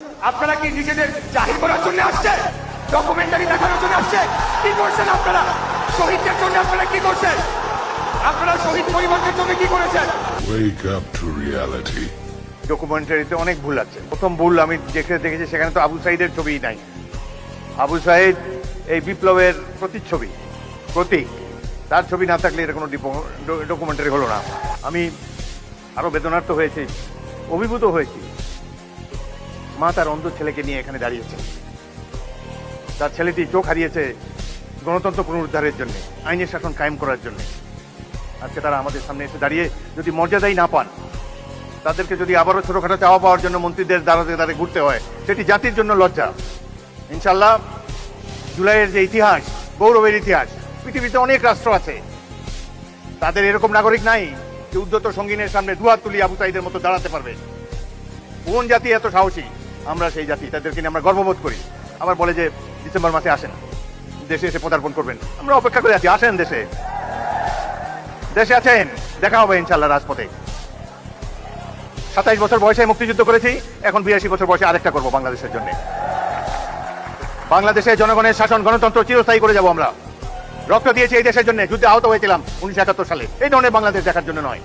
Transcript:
আপনারা কি নিজেদের জাহির করার জন্য আসছে, ডকুমেন্টারি দেখানোর জন্য আসছে? কি করছেন আপনারা? শহীদদের জন্য আপনারা কি করছেন? আপনারা শহীদ পরিবারদের জন্য কি করেছেন? Wake up to reality. ডকুমেন্টারিতে অনেক ভুল আছে। প্রথম ভুল আমি দেখেছি, সেখানে তো আবু সাইদের ছবিই নাই। আবু সাইদ এই বিপ্লবের প্রতিচ্ছবি, প্রতীক। তার ছবি না থাকলে এটা কোনো ডকুমেন্টারি হলো না। আমি আরো বেদনার্থ হয়েছি, অভিভূত হয়েছি। মা তার অন্ধ ছেলেকে নিয়ে এখানে দাঁড়িয়েছে। তার ছেলেটি চোখ হারিয়েছে গণতন্ত্র পুনরুদ্ধারের জন্য, আইনের শাসন কায়েম করার জন্য। আজকে তারা আমাদের সামনে এসে দাঁড়িয়ে যদি মর্যাদাই না পান, তাদেরকে যদি আবারও ছোটখাটো চাওয়া পাওয়ার জন্য মন্ত্রীদের দ্বারে ঘুরতে হয়, সেটি জাতির জন্য লজ্জা। ইনশাল্লাহ জুলাইয়ের যে ইতিহাস, গৌরবের ইতিহাস, পৃথিবীতে অনেক রাষ্ট্র আছে, তাদের এরকম নাগরিক নাই যে উদ্ধত সঙ্গীনের সামনে দুহাত তুলি আবু সাইদের মতো দাঁড়াতে পারবে। কোন জাতি এত সাহসী? আমরা সেই জাতি, তাদেরকে নিয়ে আমরা গর্ববোধ করি। আবার বলে যে ডিসেম্বর মাসে আসেন, দেশে এসে পদার্পণ করবেন। আমরা অপেক্ষা করে আছি, আসেন দেশে। দেশে আছেন, দেখা হবে ইনশাল্লাহ রাজপথে। 27 বছর বয়সে মুক্তিযুদ্ধ করেছি, এখন 82 বছর বয়সে আরেকটা করবো বাংলাদেশের জন্য। বাংলাদেশে জনগণের শাসন, গণতন্ত্র চিরস্থায়ী করে যাব আমরা। রক্ত দিয়েছি এই দেশের জন্য, যুদ্ধে আহত হয়েছিলাম 1971 সালে। এই ধরনের বাংলাদেশ দেখার জন্য নয়।